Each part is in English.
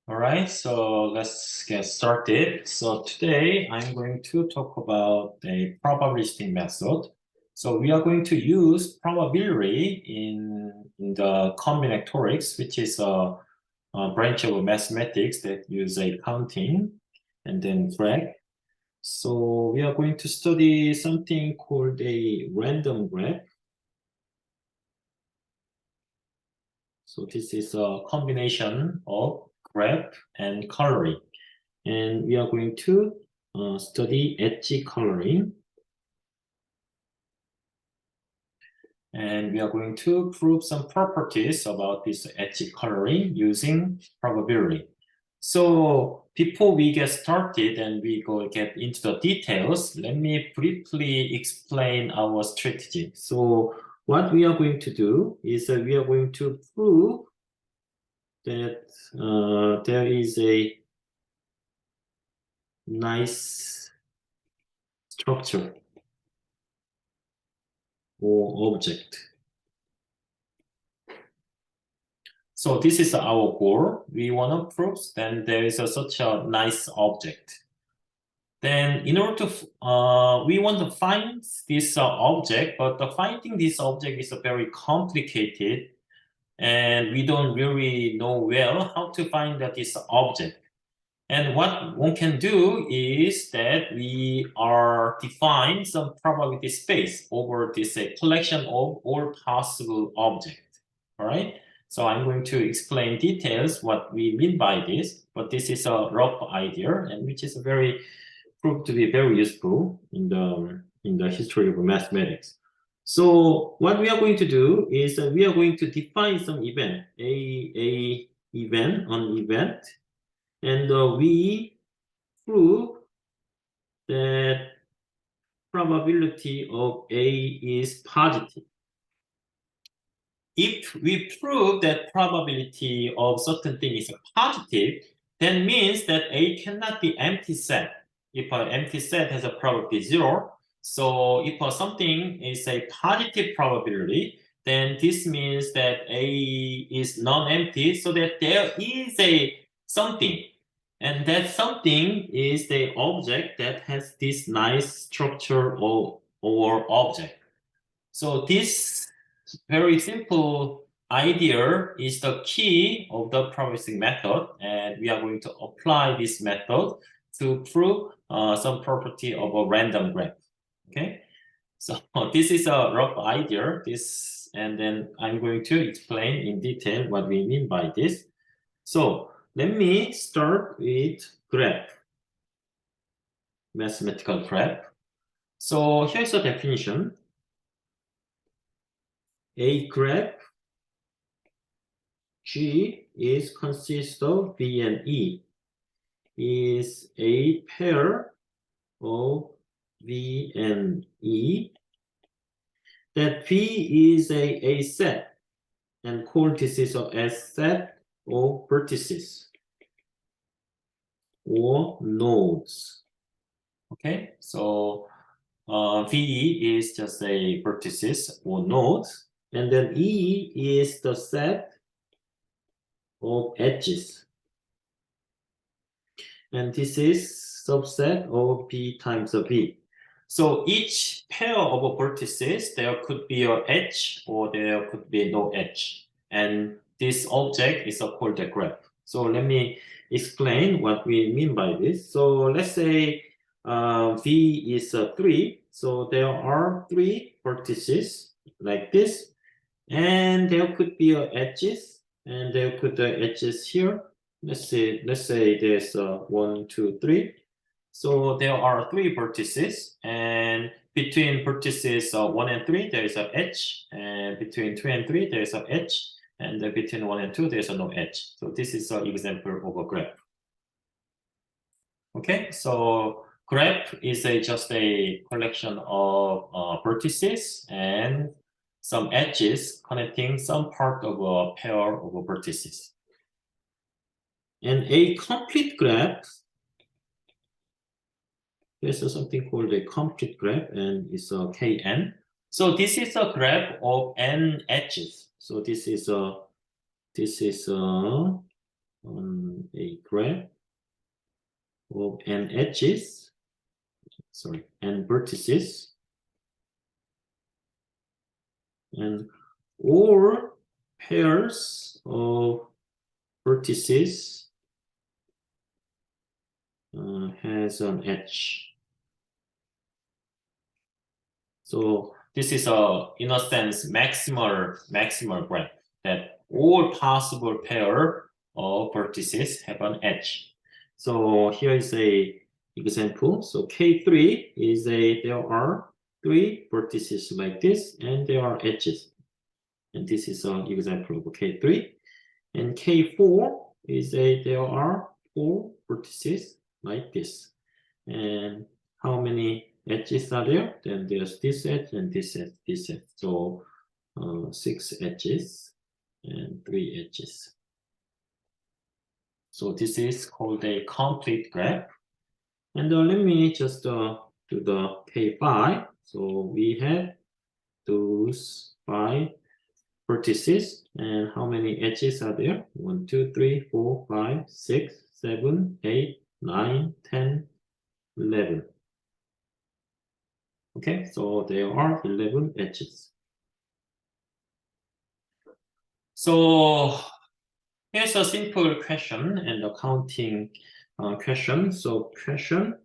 All right, so let's get started. So today I'm going to talk about a probabilistic method. So we are going to use probability in the combinatorics, which is a branch of mathematics that use a counting and then graph. So we are going to study something called a random graph. So this is a combination of graph and coloring. And we are going to study edge coloring. And we are going to prove some properties about this edge coloring using probability. So before we get started and we get into the details, let me briefly explain our strategy. So what we are going to do is that we are going to prove that there is a nice structure or object. So this is our goal. We want to prove then there is such a nice object. Then in order to, we want to find this object, but finding this object is very complicated and we don't really know well how to find this object. And what one can do is that we are define some probability space over this collection of all possible objects. All right. So I'm going to explain details what we mean by this, but this is a rough idea and which is very proved to be very useful in the history of mathematics. So what we are going to do is that we are going to define some event, a event, an event, and we prove that probability of A is positive. If we prove that probability of certain thing is positive, then means that A cannot be empty set. If an empty set has a probability 0, so if something is a positive probability, then this means that A is non-empty, so that there is a something. And that something is the object that has this nice structure or object. So this very simple idea is the key of the probabilistic method, and we are going to apply this method to prove some property of a random graph. Okay, so this is a rough idea. And then I'm going to explain in detail what we mean by this. So let me start with graph, mathematical graph. So here's a definition. A graph G is consists of B and E is a pair of V and E. That P is a set and call this is a set of vertices or nodes. Okay, so V is just a vertices or nodes, and then E is the set of edges. And this is subset of B times of B. So each pair of vertices, there could be an edge or there could be no edge. And this object is called a graph. So let me explain what we mean by this. So let's say V is 3. So there are 3 vertices like this. And there could be edges. And there could be edges here. Let's say there's 1, 2, 3. So there are 3 vertices, and between vertices 1 and 3 there is an edge, and between 2 and 3 there is an edge, and between 1 and 2 there is no edge. So this is an example of a graph. Okay, so graph is just a collection of vertices and some edges connecting some part of a pair of vertices. And a complete graph, there's something called a complete graph, and it's a Kn. So this is a graph of n edges. So this is on a graph of n edges, sorry, n vertices, and all pairs of vertices has an edge. So this is in a sense, maximal graph that all possible pair of vertices have an edge. So here is a example. So K3 is there are 3 vertices like this, and there are edges. And this is an example of K3. And K4 is there are 4 vertices like this. And how many edges are there? Then there's this edge and this edge, this edge. So 6 edges and 3 edges. So this is called a complete graph. And let me just do the K5. So we have those 5 vertices, and how many edges are there? 1, 2, 3, 4, 5, 6, 7, 8, 9, 10, 11. Okay, so there are 11 edges. So here's a simple question and a counting question. So question,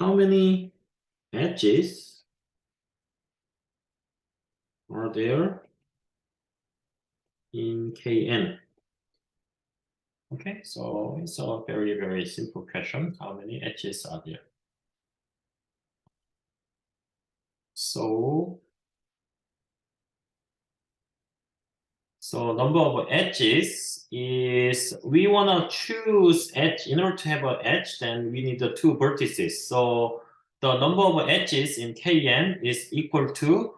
how many edges are there in Kn? Okay, so it's a very, very simple question. How many edges are there? So number of edges is, we want to choose edge. In order to have an edge, then we need the 2 vertices. So the number of edges in Kn is equal to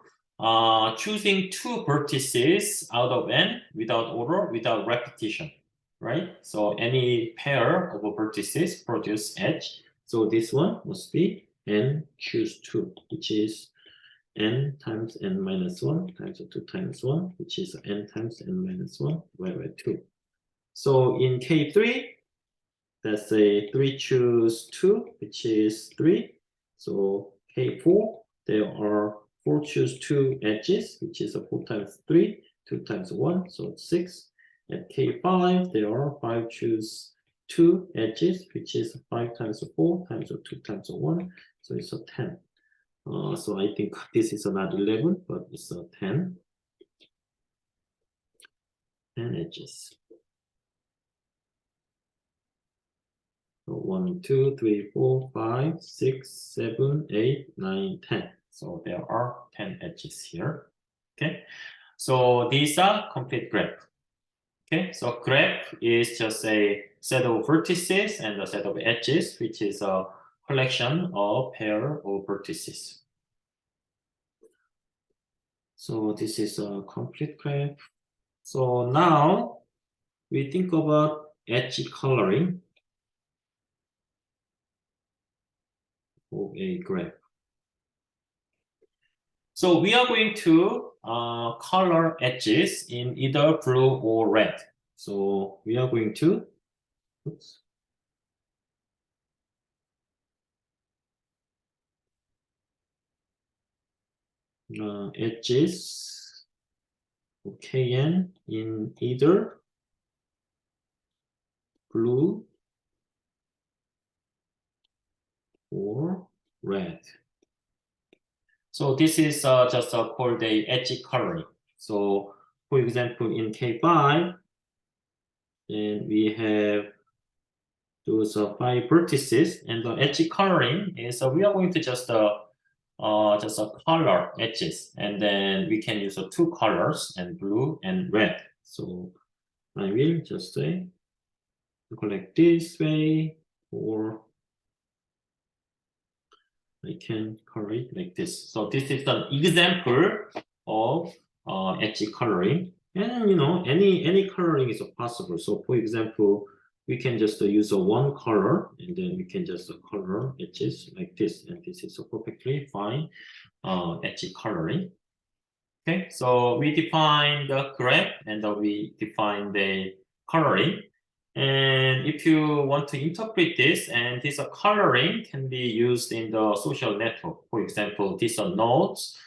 choosing 2 vertices out of n without order, without repetition, right? So any pair of vertices produce edge. So this one must be n choose 2, which is n times n minus 1 times 2 times 1, which is n times n minus 1 divided by 2. So in K3, that's a 3 choose 2, which is 3. So K4, there are 4 choose 2 edges, which is 4 times 3, 2 times 1, so 6. At K5, there are 5 choose 2 edges, which is 5 times 4 times 2 times 1, so it's 10. So I think this is not 11, but it's 10. 10 edges. So 1, 2, 3, 4, 5, 6, 7, 8, 9, 10. So there are 10 edges here. Okay. So these are complete graph. Okay. So graph is just a set of vertices and a set of edges, which is a collection of pair of vertices. So this is a complete graph. So now we think about edge coloring of a graph. So we are going to color edges in either blue or red. So we are going to, oops. Edges of Kn in either blue or red. So this is just called a edge coloring. So for example, in K5, then we have those 5 vertices, and the edge coloring is we are going to just color edges, and then we can use 2 colors, and blue and red. So I will just say collect this way, or I can color it like this. So this is an example of edge coloring, and you know, any coloring is possible. So for example, we can just use one color, and then we can just color edges like this, and this is perfectly fine edge coloring. Okay, so we define the graph, and we define the coloring, And if you want to interpret this, and this coloring can be used in the social network. For example, these nodes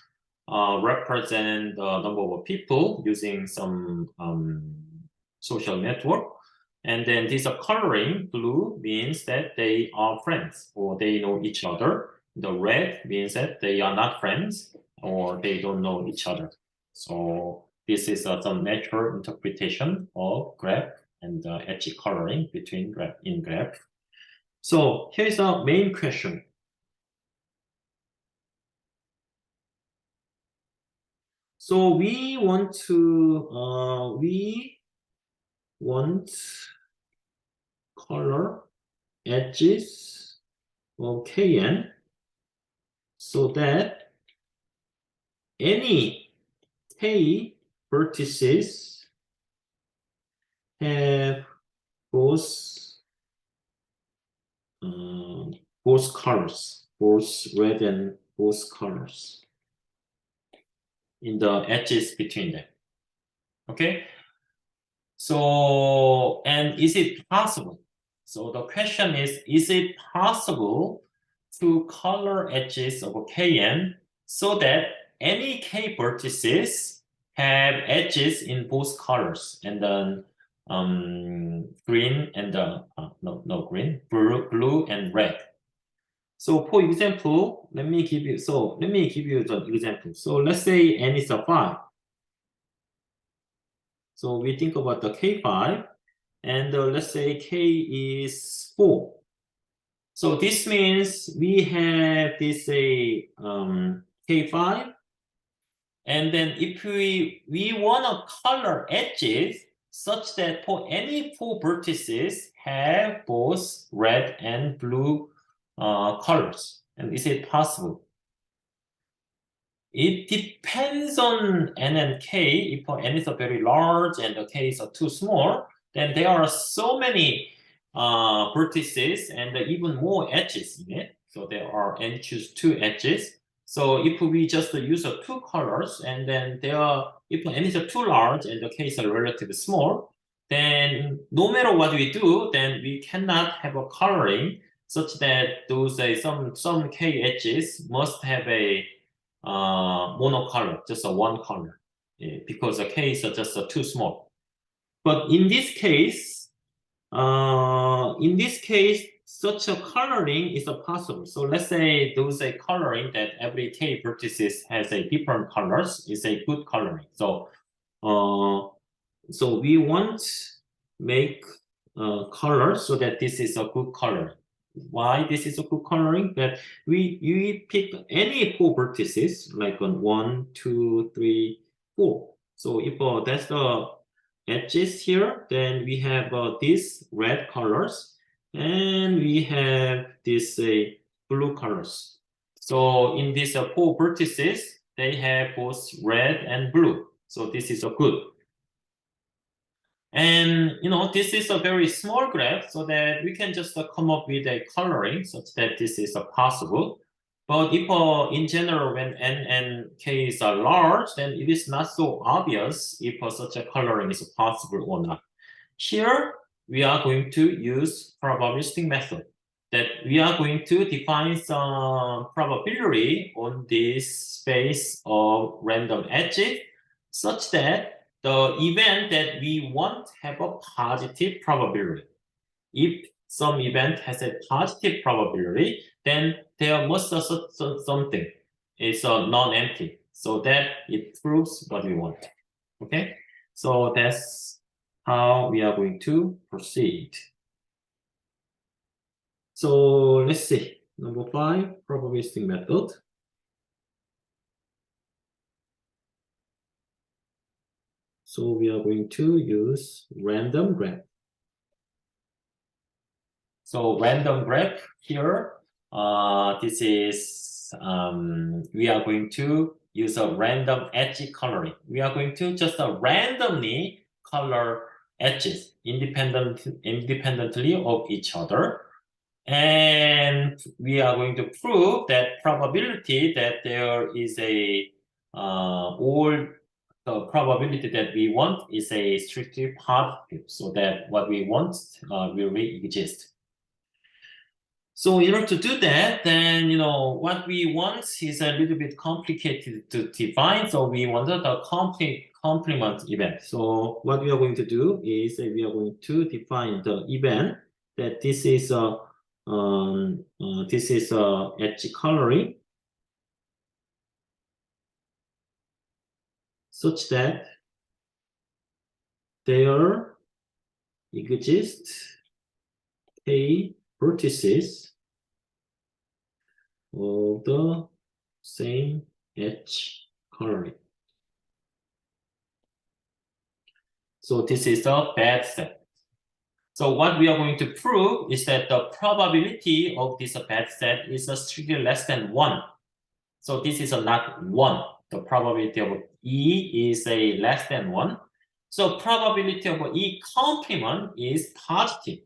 represent the number of people using some social network. And then this coloring, blue, means that they are friends or they know each other. The red means that they are not friends or they don't know each other. So this is some natural interpretation of graph and edge coloring between graph in graph. So here's our main question. So we want color edges of Kn so that any K vertices have both colors, both red and both colors in the edges between them. Okay. So, and is it possible? So the question is it possible to color edges of Kn so that any K vertices have edges in both colors, and then green and green, blue and red. So for example, let me give you the example. So let's say n is a 5. So we think about the K5, and let's say K is 4. So this means we have this K5, and then if we want to color edges such that for any 4 vertices have both red and blue colors. And is it possible? It depends on n and k. If n is very large and the k is too small, then there are so many vertices and even more edges in it. So there are n choose 2 edges. So if we just use 2 colors, and then if n is too large and the k is relatively small, then no matter what we do, then we cannot have a coloring such that those some k edges must have a monocolor, just a one color, because the k is just too small. But in this case, such a coloring is possible. So let's say those coloring that every k vertices has a different colors is a good coloring. So, so we want make color so that this is a good color. Why this is a good coloring? That we pick any 4 vertices, like on 1, 2, 3, 4. So if that's the edges here, then we have these red colors, and we have this blue colors. So in these 4 vertices, they have both red and blue. So this is a good. And this is a very small graph, so that we can just come up with a coloring such that this is possible. But if in general, when n and k is large, then it is not so obvious if such a coloring is possible or not. Here, we are going to use probabilistic method. That we are going to define some probability on this space of random edges such that the event that we want have a positive probability. If some event has a positive probability, then there must be something. It's non-empty, so that it proves what we want. Okay, so that's how we are going to proceed. So let's see, number 5, probabilistic method. So we are going to use random graph. So random graph here, this is, we are going to use a random edge coloring. We are going to just randomly color edges independently of each other. And we are going to prove that probability that there is a all the probability that we want is a strictly positive, so that what we want will really exist. So in order to do that, then what we want is a little bit complicated to define. So we wanted a complement event. So what we are going to do is we are going to define the event that this is a edge coloring, such that there exists k vertices of the same edge coloring. So this is a bad set. So what we are going to prove is that the probability of this bad set is strictly less than 1. So this is not 1. The probability of E is less than 1. So probability of E complement is positive.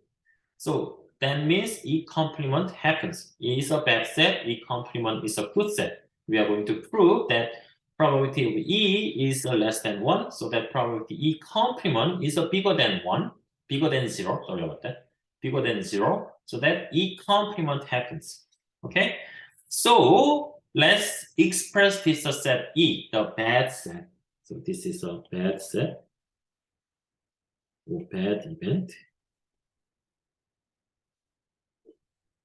So that means E complement happens. E is a bad set, E complement is a good set. We are going to prove that probability of E is less than 1, so that probability E complement is bigger than 1, bigger than 0, sorry about that, bigger than 0, so that E complement happens. Okay, so let's express this set E, the bad set. So this is a bad set or bad event.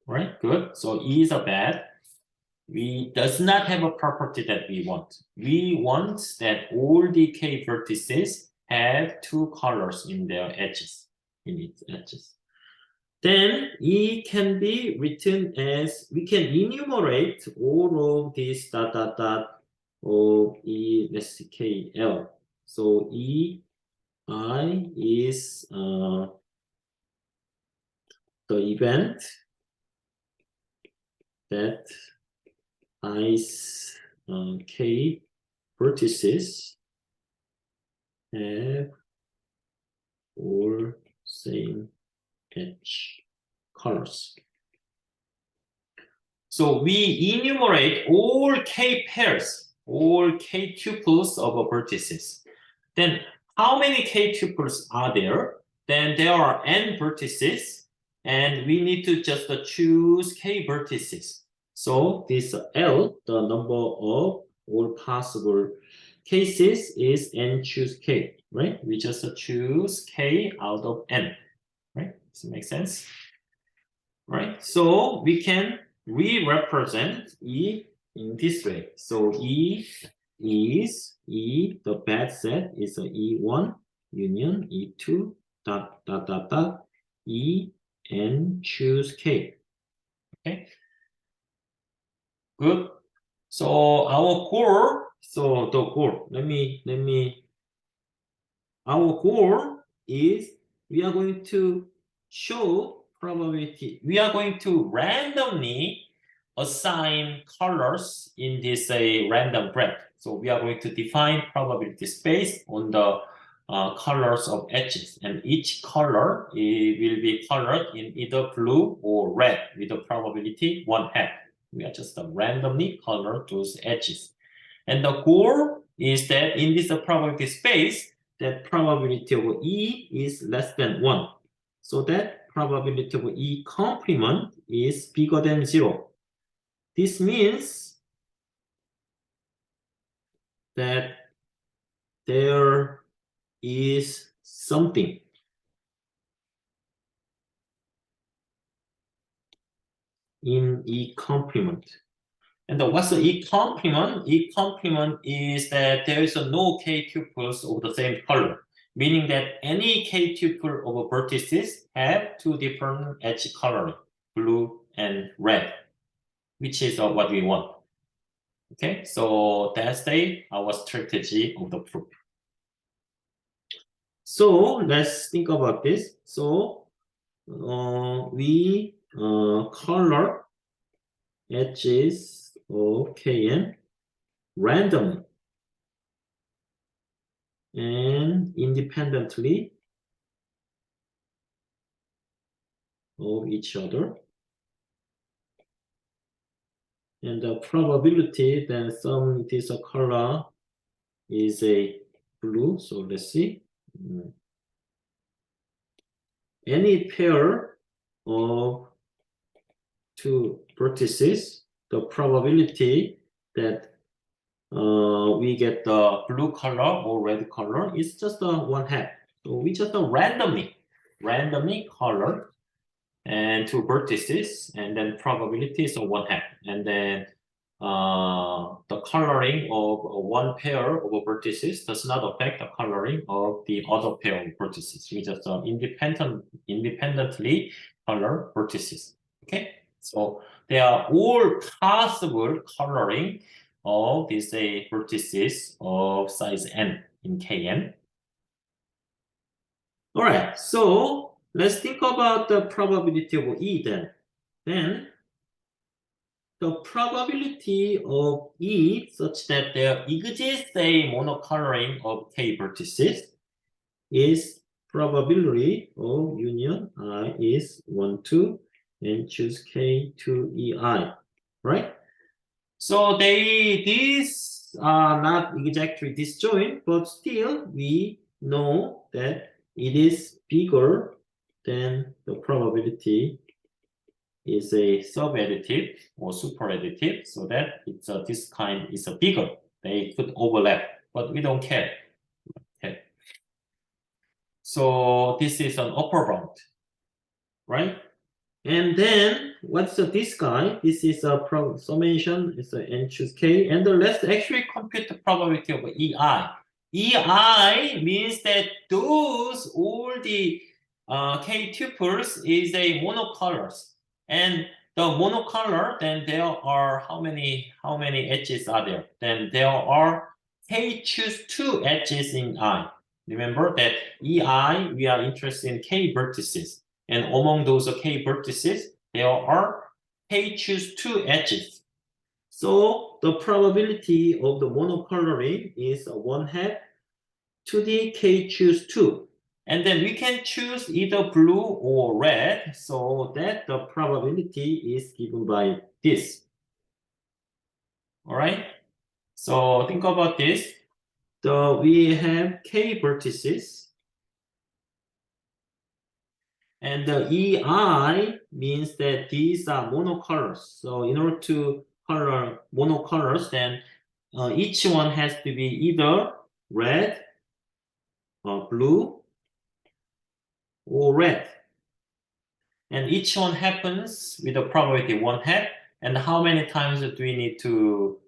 Right, good. So E is a bad. We does not have a property that we want. We want that all the k vertices have 2 colors in their edges, in its edges. Then E can be written as, we can enumerate all of these dot dot dot of E, let's see, KL. So E I is the event that I's k vertices have all same edge colors. So we enumerate all k pairs, all k tuples of vertices. Then how many k tuples are there? Then there are n vertices, and we need to just choose k vertices. So this L, the number of all possible cases, is n choose k, right? We just choose k out of n, right? Does it make sense? Right? So we can re-represent E in this way. So E is E, the bad set is a E1 union E2 dot dot dot dot E and choose K. Okay. Good. So our goal, so the goal, our goal is we are going to show probability. We are going to randomly assign colors in this random graph. So we are going to define probability space on the colors of edges, and each color will be colored in either blue or red with a probability 1/2. We are just randomly color those edges. And the goal is that in this probability space, that probability of E is less than 1. So that probability of E complement is bigger than 0. This means that there is something in E complement. And what's the E complement? E complement is that there is no k tuples of the same color, meaning that any k tuple of vertices have 2 different edge coloring, blue and red, which is what we want. Okay, so that's our strategy of the proof. So let's think about this. So we color edges of Kn randomly and independently of each other, and the probability that this color is blue. So let's see. Any pair of two vertices, the probability that we get the blue color or red color is just 1/2. So we just randomly color and two vertices, and then probability is 1/2. And then the coloring of one pair of vertices does not affect the coloring of the other pair of vertices. We just independently color vertices. Okay, so they are all possible coloring of these vertices of size n in Kn. All right, so let's think about the probability of E then. Then the probability of E such that there exists a monocoloring of K vertices is probability of union I is 1, 2, and choose K to EI, right? So these are not exactly disjoint, but still we know that it is bigger than the probability is a sub-additive or super-additive, so that it's this kind is bigger. They could overlap, but we don't care. Okay. So this is an upper bound, right? And then what's this guy? This is a summation. It's an n choose k, and let's actually compute the probability of EI. EI means that those all the k tuples is a monocolors. And the monocolor, then there are how many edges are there? Then there are k choose 2 edges in I. Remember that EI, we are interested in k vertices. And among those k vertices, there are k choose 2 edges. So the probability of the monocoloring is 1/2 to the k choose 2. And then we can choose either blue or red, so that the probability is given by this. All right? So think about this. We have k vertices. And the EI means that these are monocolors. So in order to color monocolors, then each one has to be either red, blue, or red. And each one happens with a probability 1/2. And how many times do we need to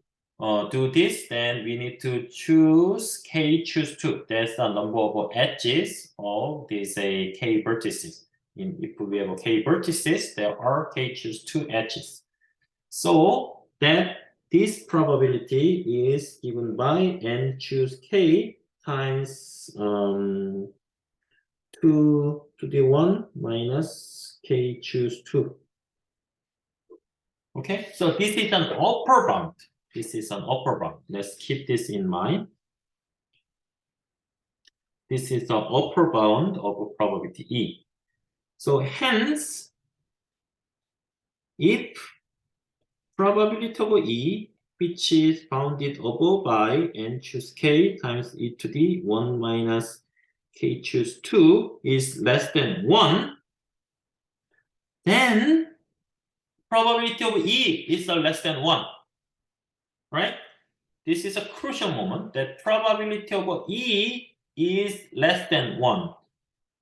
do this? Then we need to choose k choose 2. That's the number of edges of these k vertices. If we have k vertices, there are k choose 2 edges. So that this probability is given by n choose k times 2 to the 1 minus k choose 2. Okay, so this is an upper bound. This is an upper bound. Let's keep this in mind. This is the upper bound of probability E. So hence, if probability of E, which is bounded above by n choose k times e to the 1 minus k choose 2 is less than 1, then probability of E is less than 1, right? This is a crucial moment that probability of E is less than 1.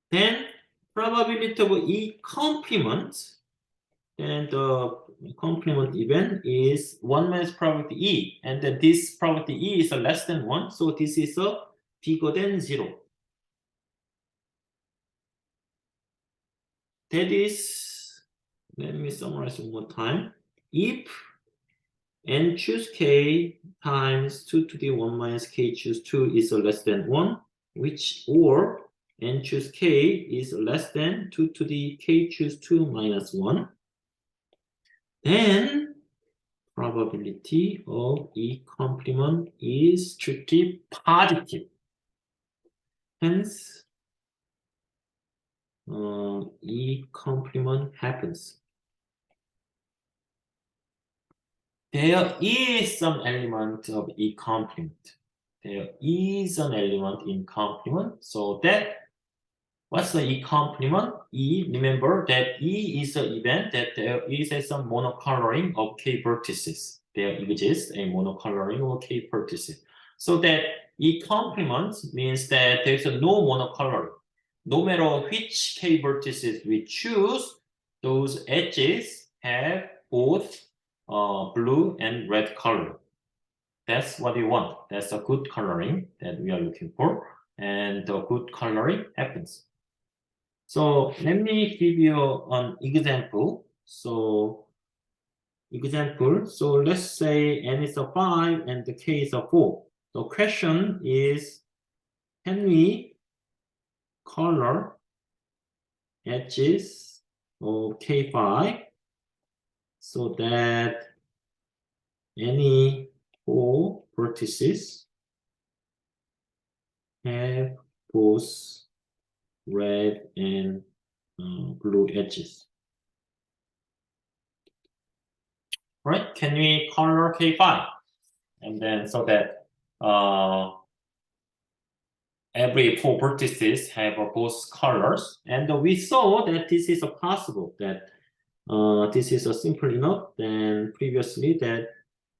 Then probability of E complement, and the complement event is 1 minus probability E, and then this probability E is less than 1, so this is bigger than 0. That is, let me summarize one more time. If n choose k times 2 to the 1 minus k choose 2 is less than 1, or n choose k is less than 2 to the k choose 2 minus 1, then probability of E complement is strictly positive. Hence, E complement happens. There is some element of E complement. there is an element in complement. So that, what's the E complement? E, remember that E is the event that there is some monocoloring of K vertices. There exists a monocoloring of K vertices. So that E complement means that there's no monocoloring. No matter which K vertices we choose, those edges have both blue and red color. That's what we want. That's a good coloring that we are looking for. And the good coloring happens. So let me give you an example. So let's say n is a 5 and the k is a 4. The question is, can we color edges of k5 so that any 4 vertices have both red and blue edges? Right? Can we color K5? And then so that every 4 vertices have both colors. And we saw that this is possible, that this is simple enough than previously, that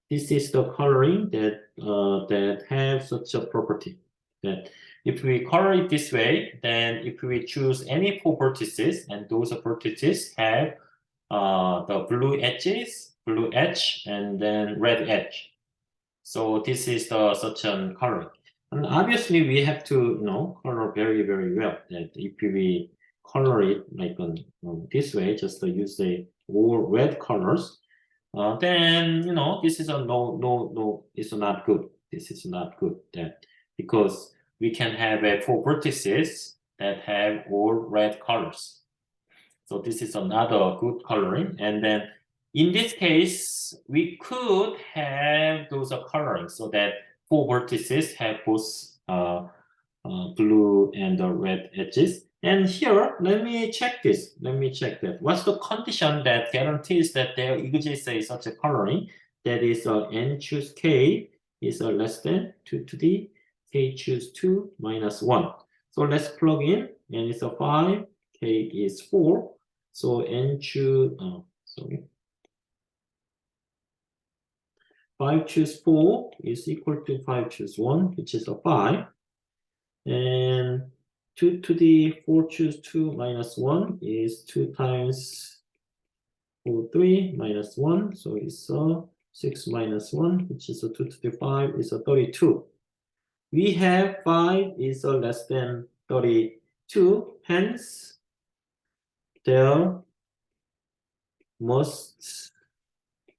this is the coloring that that have such a property, that if we color it this way, then if we choose any 4 vertices and those vertices have the blue edges, blue edge, and then red edge. So this is the such an coloring. And obviously we have to, color very, very well. That if we color it like this way, just to use the all red colors, then this is a no, it's not good. This is not good. That because we can have 4 vertices that have all red colors. So this is another good coloring. And then in this case, we could have those coloring so that 4 vertices have both blue and red edges. And here, let me check this. Let me check that. What's the condition that guarantees that there exists such a coloring? That is n choose k is less than 2 to the k choose 2 minus 1. So let's plug in. N is 5, k is 4. So n choose, 5 choose 4 is equal to 5 choose 1, which is 5. And 2 to the 4 choose 2 minus 1 is 2 times 4, 3 minus 1. So it's 6 minus 1, which is 2 to the 5 is 32. We have 5 is less than 32. Hence, there must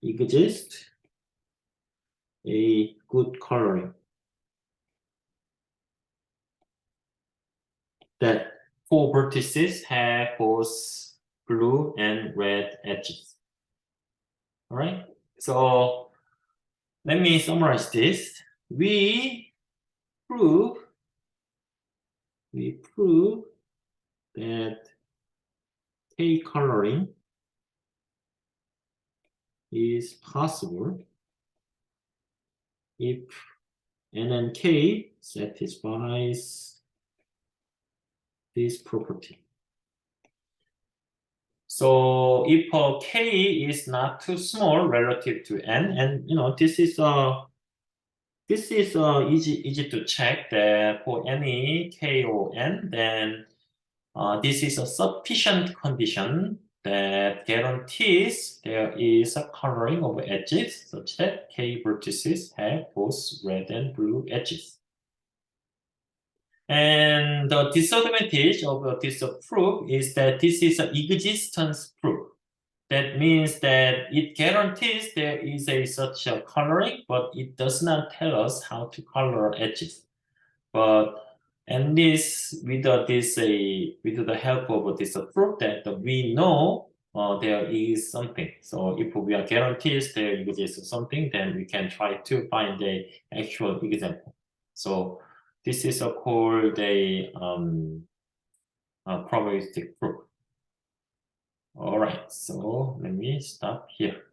exist a good coloring that 4 vertices have both blue and red edges. All right, so let me summarize this. We prove that K coloring is possible if N and K satisfies this property. So if K is not too small relative to N, and this is easy to check that for any K or N, then this is a sufficient condition that guarantees there is a coloring of edges such that K vertices have both red and blue edges. And the disadvantage of this proof is that this is an existence proof. That means that it guarantees there is such a coloring, but it does not tell us how to color edges. But at least with the help of this proof that we know there is something. So if we are guaranteed there exists something, then we can try to find the actual example. So this is called a probabilistic proof. All right, so let me stop here.